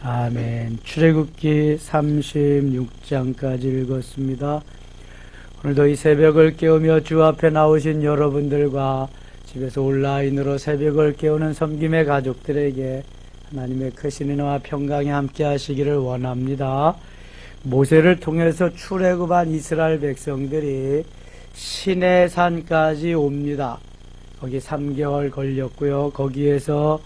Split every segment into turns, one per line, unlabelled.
아멘. 출애굽기 36장까지 읽었습니다. 오늘도 이 새벽을 깨우며 주 앞에 나오신 여러분들과 집에서 온라인으로 새벽을 깨우는 섬김의 가족들에게 하나님의 크신 은혜와 평강이 함께 하시기를 원합니다. 모세를 통해서 출애굽한 이스라엘 백성들이 시내산까지 옵니다. 거기 3개월 걸렸고요. 거기에서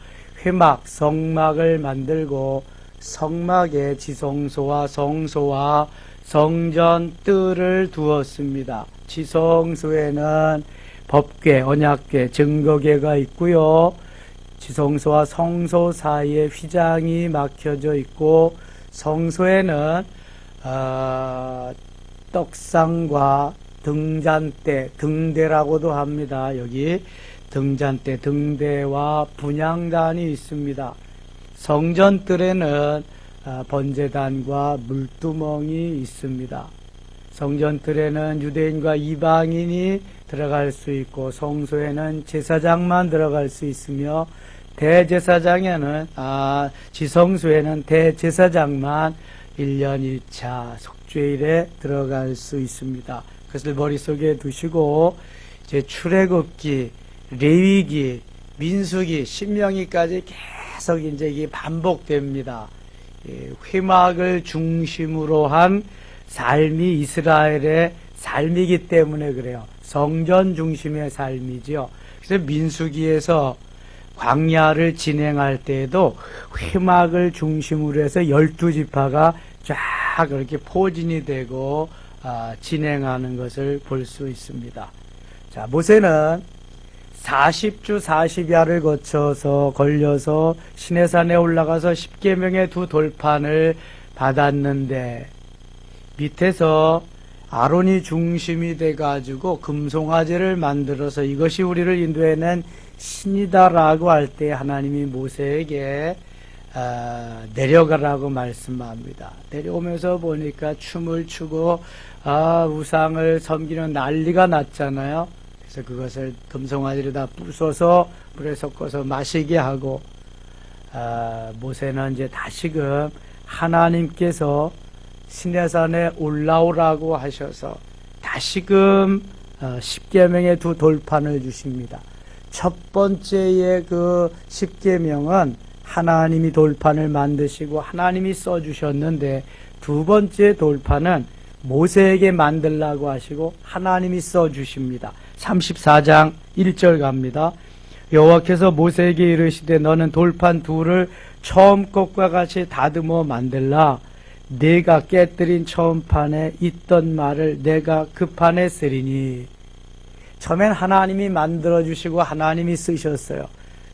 회막, 성막을 만들고 성막에 지성소와 성소와 성전 뜰을 두었습니다. 지성소에는 법궤, 언약궤, 증거궤가 있고요. 지성소와 성소 사이에 휘장이 막혀져 있고 성소에는 떡상과 등잔대, 등대라고도 합니다. 여기 등잔대, 등대와 분향단이 있습니다. 성전뜰에는 번제단과 물두멍이 있습니다. 성전뜰에는 유대인과 이방인이 들어갈 수 있고 성소에는 제사장만 들어갈 수 있으며 대제사장에는 지성소에는 대제사장만 1년 1차 속죄일에 들어갈 수 있습니다. 그것을 머릿속에 두시고 이제 출애굽기, 레위기, 민수기, 신명기까지 계속 이제 이게 반복됩니다. 회막을 중심으로 한 삶이 이스라엘의 삶이기 때문에 그래요. 성전 중심의 삶이지요. 그래서 민수기에서 광야를 진행할 때에도 회막을 중심으로 해서 12지파가 쫙 그렇게 포진이 되고 진행하는 것을 볼 수 있습니다. 자, 모세는 40주 40야를 거쳐서 걸려서 시내산에 올라가서 10계명의 두 돌판을 받았는데 밑에서 아론이 중심이 돼가지고 금송아지를 만들어서 이것이 우리를 인도해낸 신이다라고 할 때 하나님이 모세에게 내려가라고 말씀합니다. 내려오면서 보니까 춤을 추고 우상을 섬기는 난리가 났잖아요. 그래서 그것을 금송아지를 다 부숴서 물에 섞어서 마시게 하고 모세는 이제 다시금 하나님께서 시내산에 올라오라고 하셔서 다시금 10계명의 두 돌판을 주십니다. 첫 번째의 그 10계명은 하나님이 돌판을 만드시고 하나님이 써주셨는데 두 번째 돌판은 모세에게 만들라고 하시고 하나님이 써주십니다. 34장 1절 갑니다. 여호와께서 모세에게 이르시되 너는 돌판 둘을 처음 것과 같이 다듬어 만들라. 내가 깨뜨린 처음 판에 있던 말을 내가 그 판에 쓰리니. 처음엔 하나님이 만들어주시고 하나님이 쓰셨어요.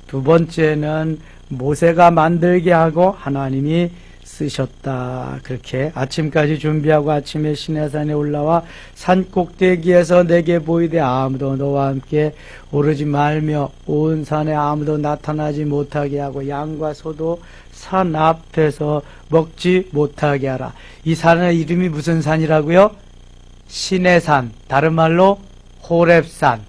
두 번째는 모세가 만들게 하고 하나님이 쓰셨다. 그렇게 아침까지 준비하고 아침에 시내산에 올라와 산 꼭대기에서 내게 보이되 아무도 너와 함께 오르지 말며 온 산에 아무도 나타나지 못하게 하고 양과 소도 산 앞에서 먹지 못하게 하라. 이 산의 이름이 무슨 산이라고요? 시내산, 다른 말로 호렙산.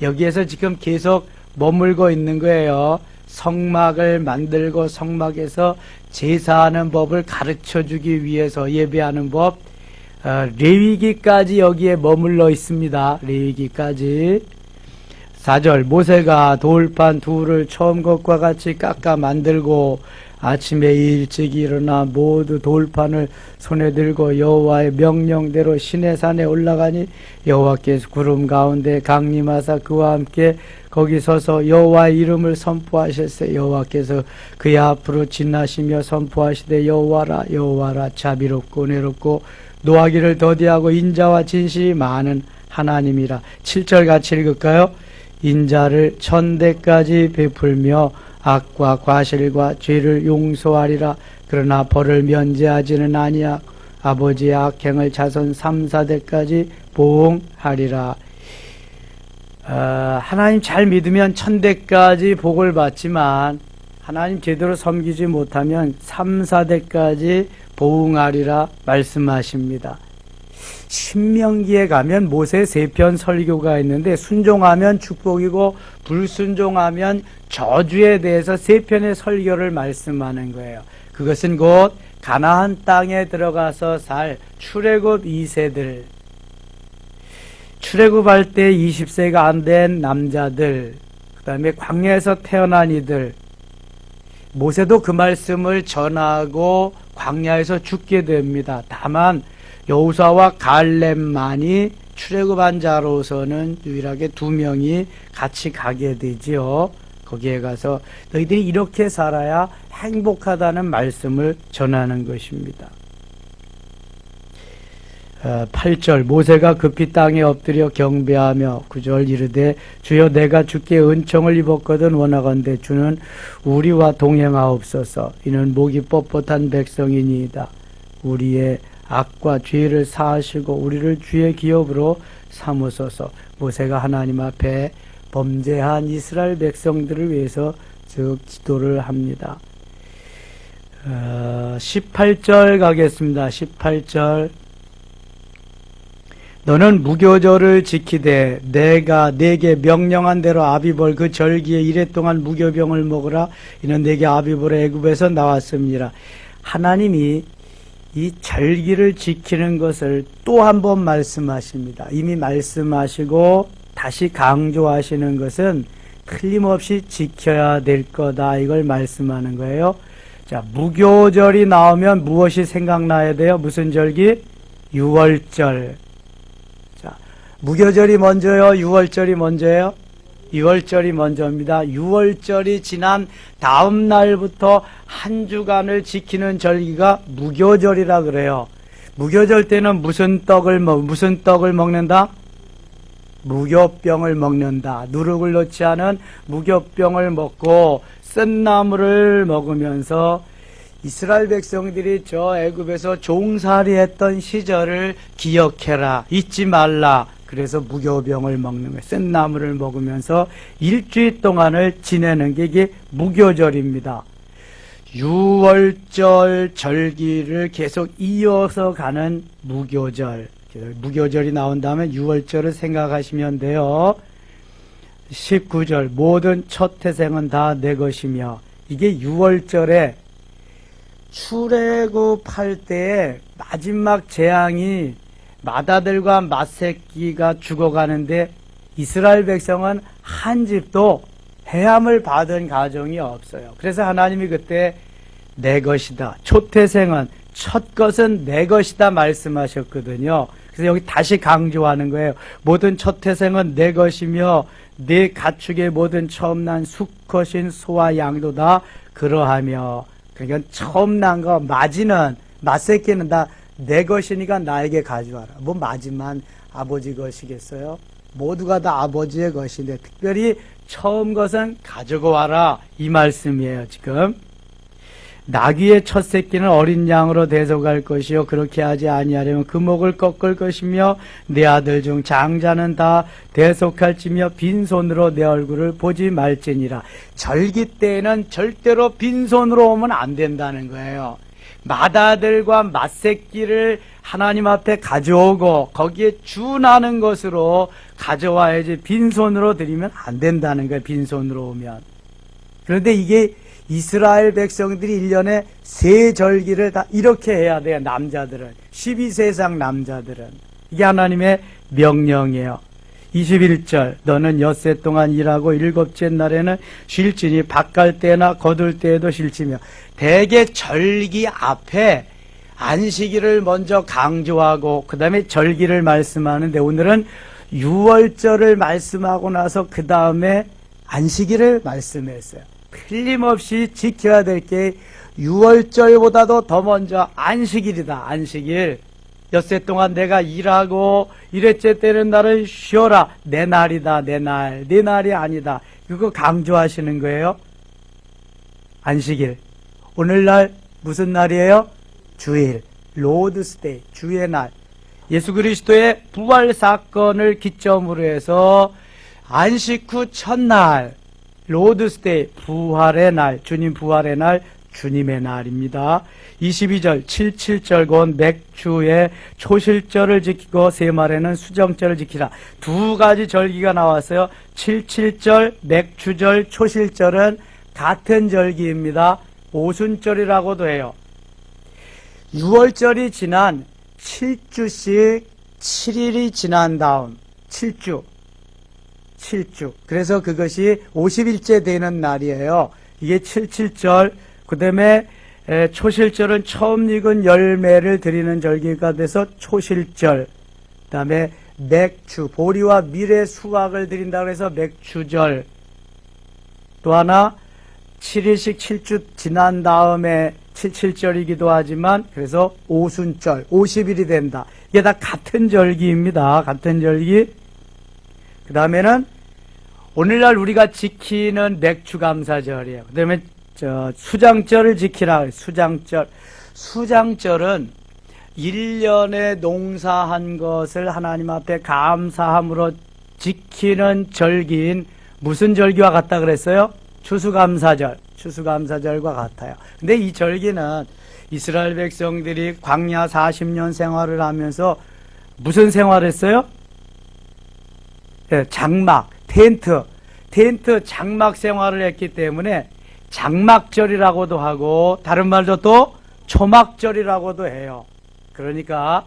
여기에서 지금 계속 머물고 있는 거예요. 성막을 만들고 성막에서 제사하는 법을 가르쳐주기 위해서 예배하는 법, 레위기까지 여기에 머물러 있습니다. 레위기까지. 4절 모세가 돌판 둘을 처음 것과 같이 깎아 만들고 아침에 일찍 일어나 모두 돌판을 손에 들고 여호와의 명령대로 시내산에 올라가니 여호와께서 구름 가운데 강림하사 그와 함께 거기 서서 여호와의 이름을 선포하셨어요. 여호와께서 그의 앞으로 지나시며 선포하시되 여호와라 여호와라 자비롭고 은혜롭고 노하기를 더디하고 인자와 진실이 많은 하나님이라. 7절 같이 읽을까요? 인자를 천대까지 베풀며 악과 과실과 죄를 용서하리라. 그러나 벌을 면제하지는 아니하 아버지의 악행을 자손 3, 4대까지 보응하리라. 하나님 잘 믿으면 천대까지 복을 받지만 하나님 제대로 섬기지 못하면 3, 4대까지 보응하리라 말씀하십니다. 신명기에 가면 모세 3편 설교가 있는데 순종하면 축복이고 불순종하면 저주에 대해서 3편의 설교를 말씀하는 거예요. 그것은 곧 가나안 땅에 들어가서 살 출애굽 2세들, 출애굽할 때 20세가 안 된 남자들, 그 다음에 광야에서 태어난 이들, 모세도 그 말씀을 전하고 광야에서 죽게 됩니다. 다만 여호수아와 갈렙만이 출애굽한 자로서는 유일하게 2명이 같이 가게 되지요. 거기에 가서 너희들이 이렇게 살아야 행복하다는 말씀을 전하는 것입니다. 8절 모세가 급히 땅에 엎드려 경배하며 9절 이르되 주여 내가 주께 은총을 입었거든 원하건대 주는 우리와 동행하옵소서. 이는 목이 뻣뻣한 백성이니이다. 우리의 악과 죄를 사하시고 우리를 주의 기업으로 삼으소서. 모세가 하나님 앞에 범죄한 이스라엘 백성들을 위해서 즉 기도를 합니다. 18절 가겠습니다. 18절 너는 무교절을 지키되 내가 내게 명령한 대로 아비볼 그 절기에 이래 동안 무교병을 먹으라. 이는 내게 아비볼의 애굽에서 나왔습니다. 하나님이 이 절기를 지키는 것을 또 한 번 말씀하십니다. 이미 말씀하시고 다시 강조하시는 것은 틀림없이 지켜야 될 거다. 이걸 말씀하는 거예요. 자, 무교절이 나오면 무엇이 생각나야 돼요? 무슨 절기? 유월절. 자, 무교절이 먼저요? 유월절이 먼저예요? 유월절이 먼저입니다. 유월절이 지난 다음 날부터 한 주간을 지키는 절기가 무교절이라 그래요. 무교절 때는 무슨 떡을 먹는다? 무교병을 먹는다. 누룩을 넣지 않은 무교병을 먹고 쓴나물을 먹으면서 이스라엘 백성들이 저 애굽에서 종살이했던 시절을 기억해라. 잊지 말라. 그래서 무교병을 먹는 거예요. 쓴나물을 먹으면서 일주일 동안을 지내는 게 이게 무교절입니다. 유월절 절기를 계속 이어서 가는 무교절. 무교절이 나온 다음에 유월절을 생각하시면 돼요. 19절 모든 첫 태생은 다 내 것이며 이게 유월절에 출애굽할 때의 마지막 재앙이 맏아들과 맏새끼가 죽어가는데 이스라엘 백성은 한 집도 해함을 받은 가정이 없어요. 그래서 하나님이 그때 내 것이다. 초태생은 첫 것은 내 것이다 말씀하셨거든요. 그래서 여기 다시 강조하는 거예요. 모든 초태생은 내 것이며 네 가축의 모든 처음 난 수컷인 소와 양도 다 그러하며. 그러니까 처음 난 거 맏이는 맏새끼는 다 내 것이니까 나에게 가져와라. 뭐 맏이만 아버지 것이겠어요? 모두가 다 아버지의 것인데 특별히 처음 것은 가지고 와라 이 말씀이에요. 지금 나귀의 첫 새끼는 어린 양으로 대속할 것이요 그렇게 하지 아니하려면 그 목을 꺾을 것이며 내 아들 중 장자는 다 대속할지며 빈손으로 내 얼굴을 보지 말지니라. 절기 때에는 절대로 빈손으로 오면 안 된다는 거예요. 맏아들과 맏새끼를 하나님 앞에 가져오고 거기에 준하는 것으로 가져와야지 빈손으로 드리면 안 된다는 거예요. 빈손으로 오면. 그런데 이게 이스라엘 백성들이 1년에 3절기를 다 이렇게 해야 돼요. 남자들은 12세상 남자들은. 이게 하나님의 명령이에요. 21절 너는 엿새 동안 일하고 일곱째 날에는 쉴지니 밭갈 때나 거둘 때에도 쉴지며. 대개 절기 앞에 안식일을 먼저 강조하고 그 다음에 절기를 말씀하는데 오늘은 유월절을 말씀하고 나서 그 다음에 안식일을 말씀했어요. 틀림없이 지켜야 될 게 유월절보다도 더 먼저 안식일이다. 안식일. 엿새 동안 내가 일하고 일회째 때는 나를 쉬어라. 내 날이다. 내 날. 네 날이 아니다. 이거 강조하시는 거예요. 안식일. 오늘날 무슨 날이에요? 주일. 로드스데이. 주의 날. 예수 그리스도의 부활 사건을 기점으로 해서 안식 후 첫날 로드스데이 부활의 날, 주님 부활의 날 주님의 날입니다. 22절 77절 곧 맥주의 초실절을 지키고 세 말에는 수정절을 지키라. 두 가지 절기가 나왔어요. 77절 맥주절 초실절은 같은 절기입니다. 오순절이라고도 해요. 6월절이 지난 7주씩 7일이 지난 다음 7주 그래서 그것이 50일째 되는 날이에요. 이게 77절. 그 다음에 초실절은 처음 익은 열매를 드리는 절기가 돼서 초실절. 그 다음에 맥주, 보리와 밀의 수확을 드린다고 해서 맥주절. 또 하나 7일씩 7주 지난 다음에 77절이기도 하지만 그래서 오순절 50일이 된다. 이게 다 같은 절기입니다. 같은 절기. 그 다음에는 오늘날 우리가 지키는 맥주감사절이에요. 그 다음에 수장절을 지키라. 수장절은 1년에 농사한 것을 하나님 앞에 감사함으로 지키는 절기인 무슨 절기와 같다 그랬어요? 추수감사절과 같아요. 근데 이 절기는 이스라엘 백성들이 광야 40년 생활을 하면서 무슨 생활을 했어요? 장막, 텐트 장막 생활을 했기 때문에 장막절이라고도 하고 다른 말로 또 초막절이라고도 해요. 그러니까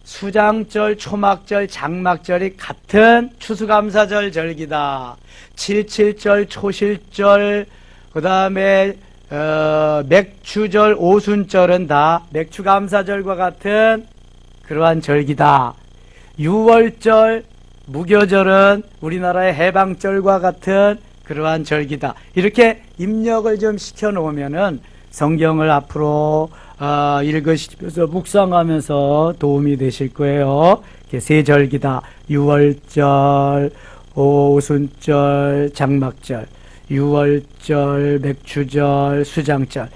수장절, 초막절, 장막절이 같은 추수감사절 절기다. 77절, 초실절, 그 다음에 맥주절, 오순절은 다 맥주감사절과 같은 그러한 절기다. 6월절, 무교절은 우리나라의 해방절과 같은 그러한 절기다. 이렇게 입력을 좀 시켜놓으면은 성경을 앞으로 읽으시면서 묵상하면서 도움이 되실 거예요. 이렇게 세 절기다. 6월절, 오순절, 장막절, 6월절, 맥주절, 수장절.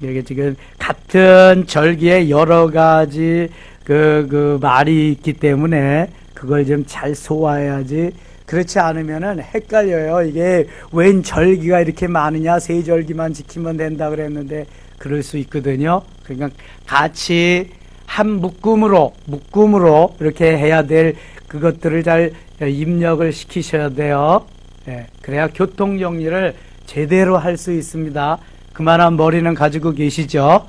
이게 지금 같은 절기에 여러 가지 그 말이 있기 때문에 그걸 좀 잘 소화해야지. 그렇지 않으면은 헷갈려요. 이게 웬 절기가 이렇게 많으냐? 세 절기만 지키면 된다 그랬는데 그럴 수 있거든요. 그러니까 같이 한 묶음으로 이렇게 해야 될 그것들을 잘 입력을 시키셔야 돼요. 그래야 교통 정리를 제대로 할 수 있습니다. 그만한 머리는 가지고 계시죠?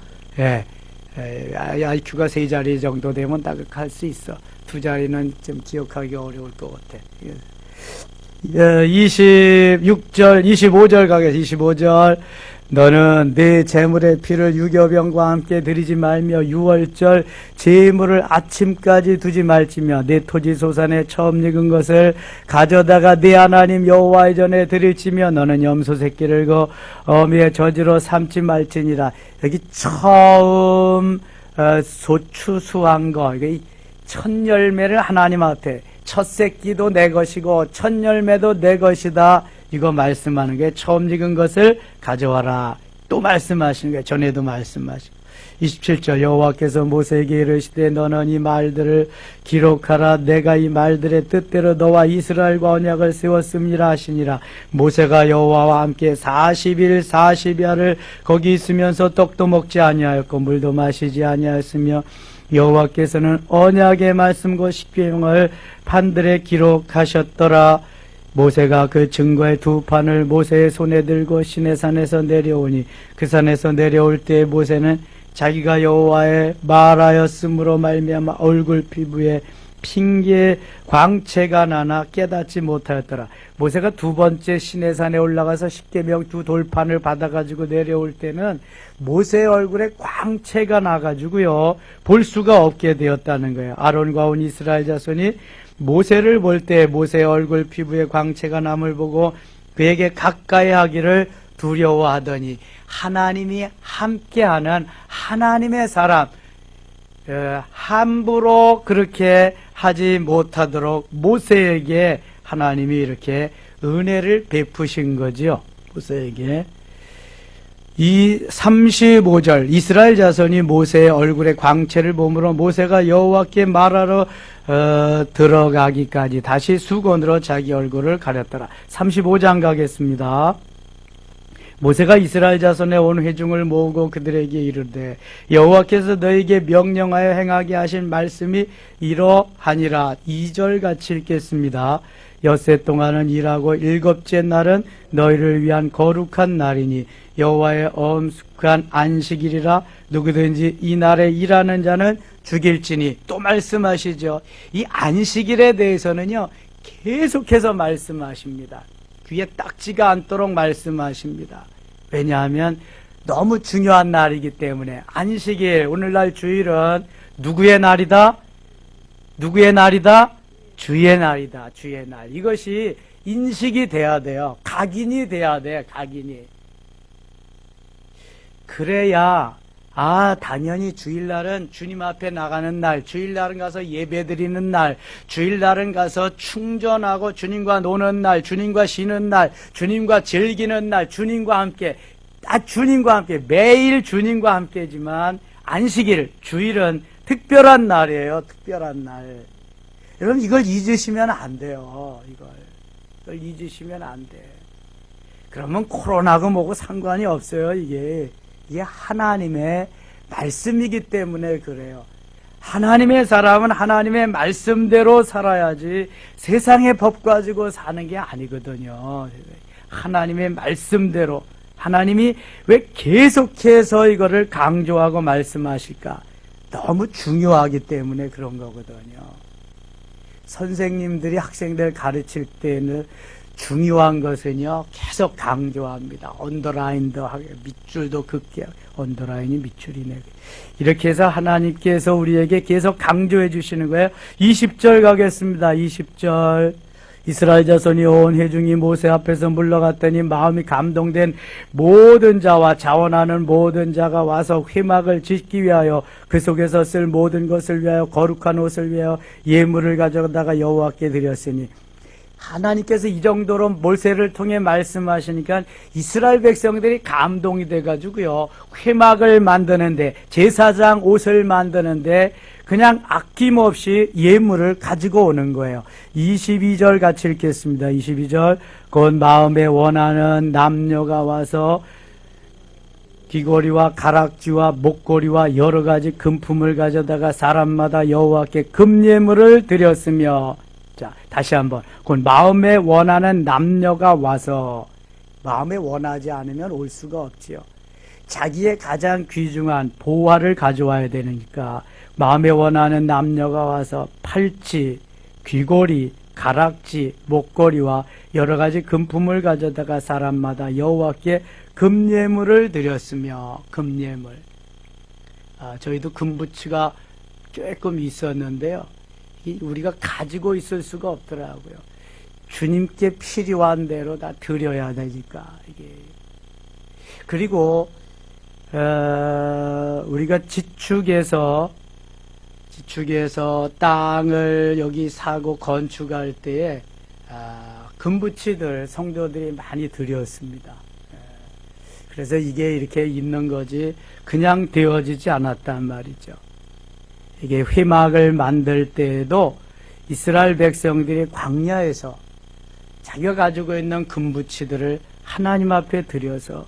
IQ가 3자리 정도 되면 다각할 수 있어. 2자리는 좀 기억하기 어려울 것 같아. 26절, 25절 가겠습니다. 25절. 너는 내 재물의 피를 유교병과 함께 드리지 말며 6월절 재물을 아침까지 두지 말지며 내 토지 소산에 처음 익은 것을 가져다가 내 하나님 여호와의 전에 드릴지며 너는 염소 새끼를 그 어미의 저지로 삼지 말지니라. 여기 처음 소추수한 거, 이게 첫 열매를 하나님 앞에, 첫 새끼도 내 것이고 첫 열매도 내 것이다. 이거 말씀하는 게 처음 익은 것을 가져와라. 또 말씀하시는 게 전에도 말씀하시고. 27절 여호와께서 모세에게 이르시되 너는 이 말들을 기록하라. 내가 이 말들의 뜻대로 너와 이스라엘과 언약을 세웠음이라 하시니라. 모세가 여호와와 함께 40일 40야를 거기 있으면서 떡도 먹지 아니하였고 물도 마시지 아니하였으며 여호와께서는 언약의 말씀과 십계명을 판들에 기록하셨더라. 모세가 그 증거의 두 판을 모세의 손에 들고 시내산에서 내려오니 그 산에서 내려올 때 모세는 자기가 여호와의 말하였으므로 말미암아 얼굴 피부에 핑계의 광채가 나나 깨닫지 못하였더라. 모세가 두 번째 시내산에 올라가서 십계명 두 돌판을 받아가지고 내려올 때는 모세의 얼굴에 광채가 나가지고요 볼 수가 없게 되었다는 거예요. 아론과 온 이스라엘 자손이 모세를 볼 때 모세의 얼굴 피부에 광채가 남을 보고 그에게 가까이 하기를 두려워하더니 하나님이 함께하는 하나님의 사람, 함부로 그렇게 하지 못하도록 모세에게 하나님이 이렇게 은혜를 베푸신 거지요. 모세에게. 이 35절 이스라엘 자손이 모세의 얼굴에 광채를 보므로 모세가 여호와께 말하러 들어가기까지 다시 수건으로 자기 얼굴을 가렸더라. 35장 가겠습니다. 모세가 이스라엘 자손의 온 회중을 모으고 그들에게 이르되 여호와께서 너에게 명령하여 행하게 하신 말씀이 이러하니라. 2절 같이 읽겠습니다. 엿새 동안은 일하고 일곱째 날은 너희를 위한 거룩한 날이니 여호와의 엄숙한 안식일이라. 누구든지 이 날에 일하는 자는 죽일지니. 또 말씀하시죠. 이 안식일에 대해서는요 계속해서 말씀하십니다. 귀에 딱지가 않도록 말씀하십니다. 왜냐하면 너무 중요한 날이기 때문에. 안식일, 오늘날 주일은 누구의 날이다? 누구의 날이다? 주의 날이다. 주의 날. 이것이 인식이 돼야 돼요. 각인이 돼야 돼. 각인이. 그래야 당연히 주일날은 주님 앞에 나가는 날, 주일날은 가서 예배드리는 날, 주일날은 가서 충전하고 주님과 노는 날, 주님과 쉬는 날, 주님과 즐기는 날, 주님과 함께, 주님과 함께, 매일 주님과 함께지만 안식일, 주일은 특별한 날이에요. 특별한 날. 여러분 이걸 잊으시면 안 돼요. 이걸 잊으시면 안 돼. 그러면 코로나고 뭐고 상관이 없어요. 이게 하나님의 말씀이기 때문에 그래요. 하나님의 사람은 하나님의 말씀대로 살아야지 세상의 법 가지고 사는 게 아니거든요. 하나님의 말씀대로. 하나님이 왜 계속해서 이거를 강조하고 말씀하실까? 너무 중요하기 때문에 그런 거거든요. 선생님들이 학생들 가르칠 때는 중요한 것은요 계속 강조합니다. 언더라인도 하게, 밑줄도 긋게, 언더라인이 밑줄이네. 이렇게 해서 하나님께서 우리에게 계속 강조해 주시는 거예요. 20절 가겠습니다. 20절. 이스라엘 자손이 온 회중이 모세 앞에서 물러갔더니 마음이 감동된 모든 자와 자원하는 모든 자가 와서 회막을 짓기 위하여 그 속에서 쓸 모든 것을 위하여 거룩한 옷을 위하여 예물을 가져다가 여호와께 드렸으니. 하나님께서 이 정도로 모세를 통해 말씀하시니까 이스라엘 백성들이 감동이 돼가지고요 회막을 만드는데, 제사장 옷을 만드는데 그냥 아낌없이 예물을 가지고 오는 거예요. 22절 같이 읽겠습니다. 22절. 곧 마음에 원하는 남녀가 와서 귀고리와 가락지와 목고리와 여러 가지 금품을 가져다가 사람마다 여호와께 금예물을 드렸으며. 자, 다시 한번. 곧 마음에 원하는 남녀가 와서. 마음에 원하지 않으면 올 수가 없지요. 자기의 가장 귀중한 보화를 가져와야 되니까 마음에 원하는 남녀가 와서 팔찌, 귀고리, 가락지, 목걸이와 여러 가지 금품을 가져다가 사람마다 여호와께 금예물을 드렸으며. 금예물. 저희도 금부치가 조금 있었는데요. 우리가 가지고 있을 수가 없더라고요. 주님께 필요한 대로 다 드려야 되니까. 이게. 그리고 우리가 지축에서 땅을 여기 사고 건축할 때에 금부치들 성도들이 많이 드렸습니다. 그래서 이게 이렇게 있는 거지 그냥 되어지지 않았단 말이죠. 이게 회막을 만들 때에도 이스라엘 백성들이 광야에서 자기가 가지고 있는 금부치들을 하나님 앞에 드려서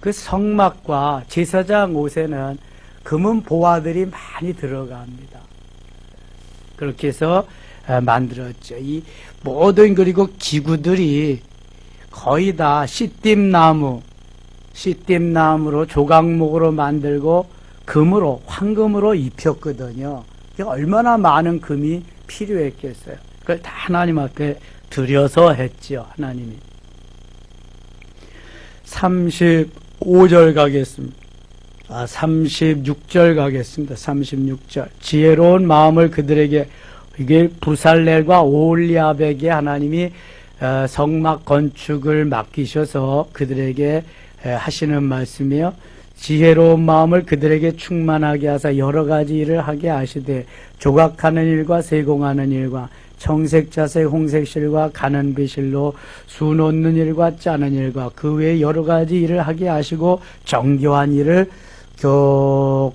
그 성막과 제사장 옷에는 금은 보화들이 많이 들어갑니다. 그렇게 해서 만들었죠. 이 모든, 그리고 기구들이 거의 다 씨띠나무로 조각목으로 만들고 금으로, 황금으로 입혔거든요. 얼마나 많은 금이 필요했겠어요. 그걸 다 하나님 앞에 드려서 했지요. 하나님이. 35절 가겠습니다. 36절 가겠습니다. 36절. 지혜로운 마음을 그들에게, 이게 부살렐과 오홀리압에게 하나님이 성막 건축을 맡기셔서 그들에게 하시는 말씀이요. 지혜로운 마음을 그들에게 충만하게 하사 여러 가지 일을 하게 하시되 조각하는 일과 세공하는 일과 청색자색 홍색실과 가는 비실로 수 놓는 일과 짜는 일과 그 외에 여러 가지 일을 하게 하시고 정교한 일을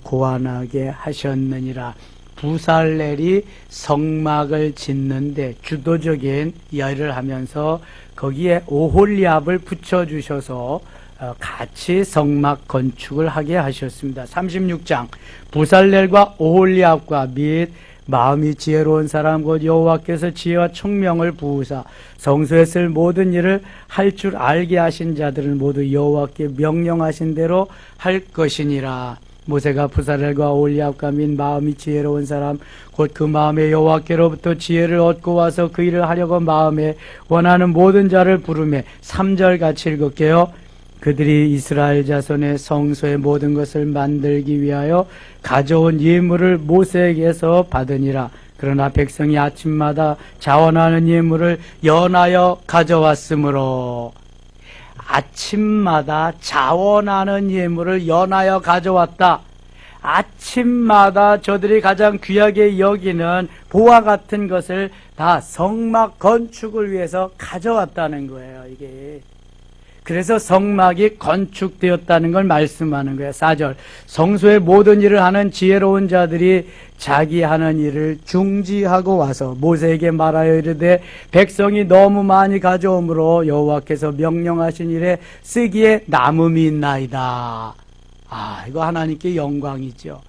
고안하게 하셨느니라. 부살렐이 성막을 짓는데 주도적인 일을 하면서 거기에 오홀리압을 붙여주셔서 같이 성막 건축을 하게 하셨습니다. 36장 부살렐과 오홀리압과 및 마음이 지혜로운 사람 곧 여호와께서 지혜와 총명을 부으사 성소에 쓸 모든 일을 할 줄 알게 하신 자들은 모두 여호와께 명령하신 대로 할 것이니라. 모세가 부살렐과 오홀리압과 및 마음이 지혜로운 사람 곧 그 마음에 여호와께로부터 지혜를 얻고 와서 그 일을 하려고 마음에 원하는 모든 자를 부르매 3절 같이 읽을게요. 그들이 이스라엘 자손의 성소의 모든 것을 만들기 위하여 가져온 예물을 모세에게서 받으니라. 그러나 백성이 아침마다 자원하는 예물을 연하여 가져왔으므로 아침마다 자원하는 예물을 연하여 가져왔다. 아침마다 저들이 가장 귀하게 여기는 보화 같은 것을 다 성막 건축을 위해서 가져왔다는 거예요. 이게 그래서 성막이 건축되었다는 걸 말씀하는 거예요. 4절 성소의 모든 일을 하는 지혜로운 자들이 자기 하는 일을 중지하고 와서 모세에게 말하여 이르되 백성이 너무 많이 가져오므로 여호와께서 명령하신 일에 쓰기에 남음이 있나이다. 이거 하나님께 영광이죠.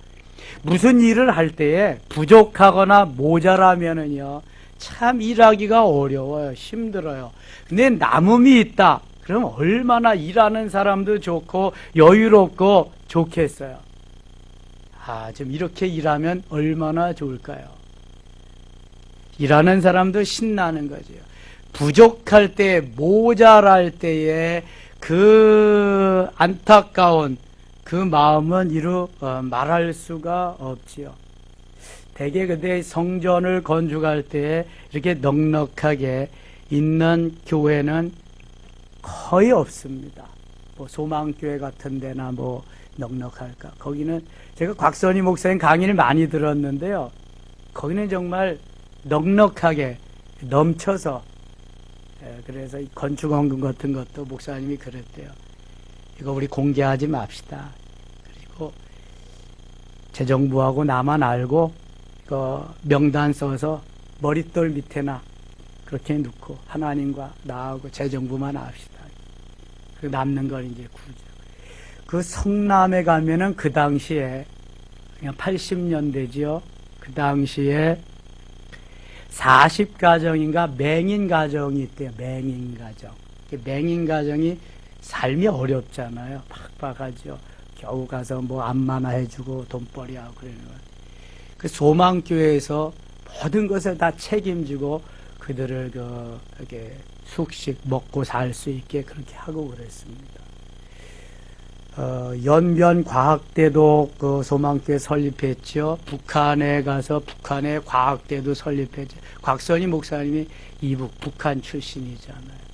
무슨 일을 할 때에 부족하거나 모자라면은요 참 일하기가 어려워요. 힘들어요. 근데 남음이 있다. 그럼 얼마나 일하는 사람도 좋고 여유롭고 좋겠어요. 좀 이렇게 일하면 얼마나 좋을까요? 일하는 사람도 신나는 거죠. 부족할 때, 모자랄 때에 그 안타까운 그 마음은 이루 말할 수가 없지요. 대개 그때 성전을 건축할 때 이렇게 넉넉하게 있는 교회는 거의 없습니다. 뭐 소망교회 같은 데나 뭐 넉넉할까. 거기는 제가 곽선희 목사님 강의를 많이 들었는데요. 거기는 정말 넉넉하게 넘쳐서 그래서 건축원금 같은 것도 목사님이 그랬대요. 이거 우리 공개하지 맙시다. 그리고 재정부하고 나만 알고 이거 명단 써서 머릿돌 밑에나 그렇게 놓고 하나님과 나하고 재정부만 합시다. 그 남는 걸 이제 구조. 그 성남에 가면은 그 당시에 그냥 80년대지요. 그 당시에 40가정인가 맹인 가정이 있대요. 맹인 가정. 맹인 가정이 삶이 어렵잖아요. 팍팍하죠. 겨우 가서 뭐 안마나 해주고 돈벌이하고 그러는 거예요. 그 소망교회에서 모든 것을 다 책임지고 그들을 이렇게 숙식 먹고 살 수 있게 그렇게 하고 그랬습니다. 연변과학대도 그 소망교회 설립했죠. 북한에 가서 북한의 과학대도 설립했죠. 곽선희 목사님이 이북 북한 출신이잖아요.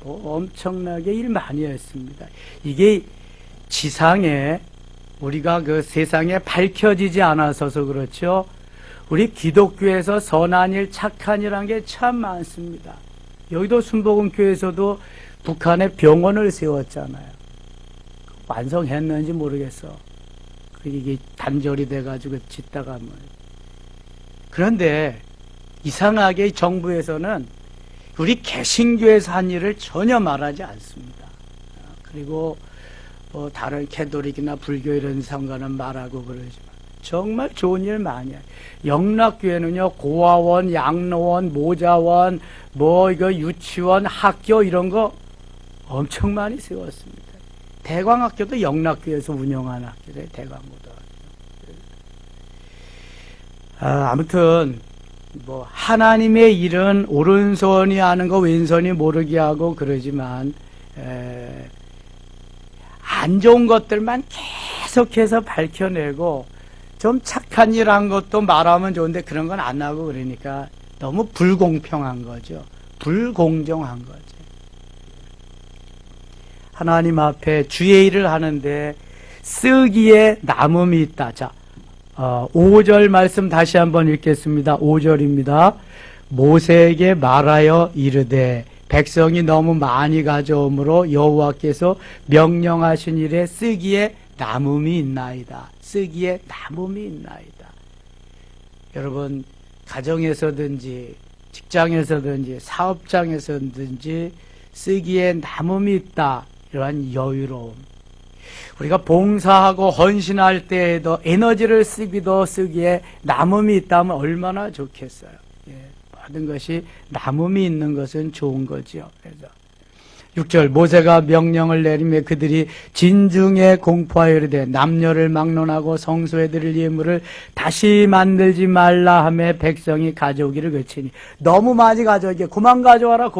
뭐 엄청나게 일 많이 했습니다. 이게 지상에 우리가 그 세상에 밝혀지지 않아서서 그렇죠. 우리 기독교에서 선한 일, 착한 일한 게 참 많습니다. 여의도 순복음교회에서도 북한에 병원을 세웠잖아요. 완성했는지 모르겠어. 이게 단절이 돼가지고 짓다가 뭐. 그런데 이상하게 정부에서는 우리 개신교에서 한 일을 전혀 말하지 않습니다. 그리고 뭐 다른 캐톨릭이나 불교 이런 상관은 말하고 그러지만 정말 좋은 일 많이 해요. 영락교회는요, 고아원, 양로원, 모자원, 뭐 이거 유치원, 학교 이런 거 엄청 많이 세웠습니다. 대광학교도 영락교회에서 운영하는 학교예요. 대광고등학교. 아무튼 뭐 하나님의 일은 오른손이 아는 거 왼손이 모르게 하고 그러지만 안 좋은 것들만 계속해서 밝혀내고 좀 착한 일 한 것도 말하면 좋은데 그런 건 안 하고 그러니까 너무 불공평한 거죠. 불공정한 거죠. 하나님 앞에 주의 일을 하는데 쓰기에 남음이 있다. 자, 5절 말씀 다시 한번 읽겠습니다. 5절입니다. 모세에게 말하여 이르되 백성이 너무 많이 가져오므로 여호와께서 명령하신 일에 쓰기에 남음이 있나이다. 쓰기에 남음이 있나이다. 여러분, 가정에서든지 직장에서든지 사업장에서든지 쓰기에 남음이 있다. 이러한 여유로움. 우리가 봉사하고 헌신할 때에도 에너지를 쓰기에 남음이 있다면 얼마나 좋겠어요. 모든 것이 남음이 있는 것은 좋은 거지요. 그래서 6절 모세가 명령을 내리며 그들이 진중에 공포하여 이르되 남녀를 막론하고 성소에 드릴 예물을 다시 만들지 말라 하며 백성이 가져오기를 그치니 너무 많이 가져오게 그만 가져와라.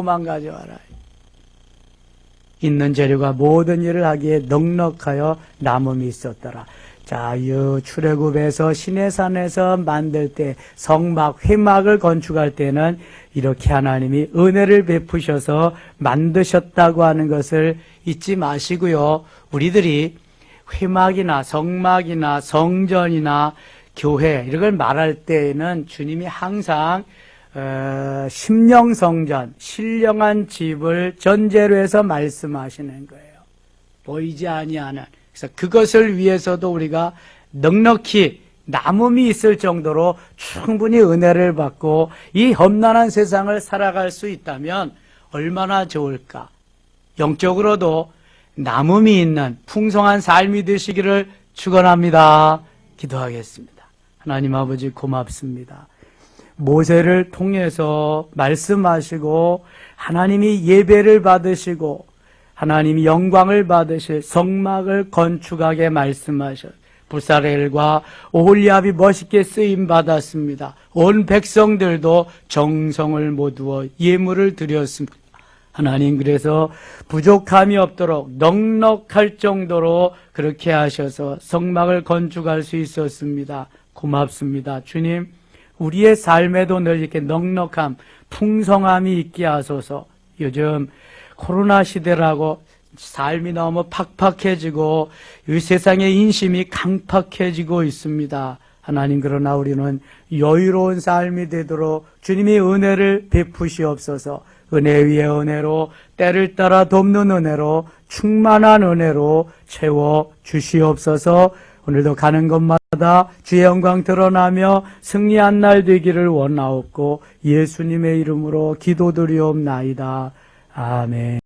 있는 재료가 모든 일을 하기에 넉넉하여 남음이 있었더라. 자, 이 출애굽에서 시내산에서 만들 때 성막, 회막을 건축할 때는 이렇게 하나님이 은혜를 베푸셔서 만드셨다고 하는 것을 잊지 마시고요. 우리들이 회막이나 성막이나 성전이나 교회 이런 걸 말할 때에는 주님이 항상 심령성전, 신령한 집을 전제로 해서 말씀하시는 거예요. 보이지 아니하는. 그래서 그것을 위해서도 우리가 넉넉히 남음이 있을 정도로 충분히 은혜를 받고 이 험난한 세상을 살아갈 수 있다면 얼마나 좋을까. 영적으로도 남음이 있는 풍성한 삶이 되시기를 축원합니다. 기도하겠습니다. 하나님 아버지 고맙습니다. 모세를 통해서 말씀하시고 하나님이 예배를 받으시고 하나님이 영광을 받으실 성막을 건축하게 말씀하셨. 부사렐과 오홀리압이 멋있게 쓰임 받았습니다. 온 백성들도 정성을 모두어 예물을 드렸습니다. 하나님 그래서 부족함이 없도록 넉넉할 정도로 그렇게 하셔서 성막을 건축할 수 있었습니다. 고맙습니다. 주님, 우리의 삶에도 늘 이렇게 넉넉함, 풍성함이 있게 하소서. 요즘 코로나 시대라고 삶이 너무 팍팍해지고 이 세상의 인심이 강팍해지고 있습니다. 하나님 그러나 우리는 여유로운 삶이 되도록 주님이 은혜를 베푸시옵소서. 은혜 위에 은혜로 때를 따라 돕는 은혜로 충만한 은혜로 채워 주시옵소서. 오늘도 가는 곳마다 주의 영광 드러나며 승리한 날 되기를 원하옵고 예수님의 이름으로 기도드리옵나이다. 아멘.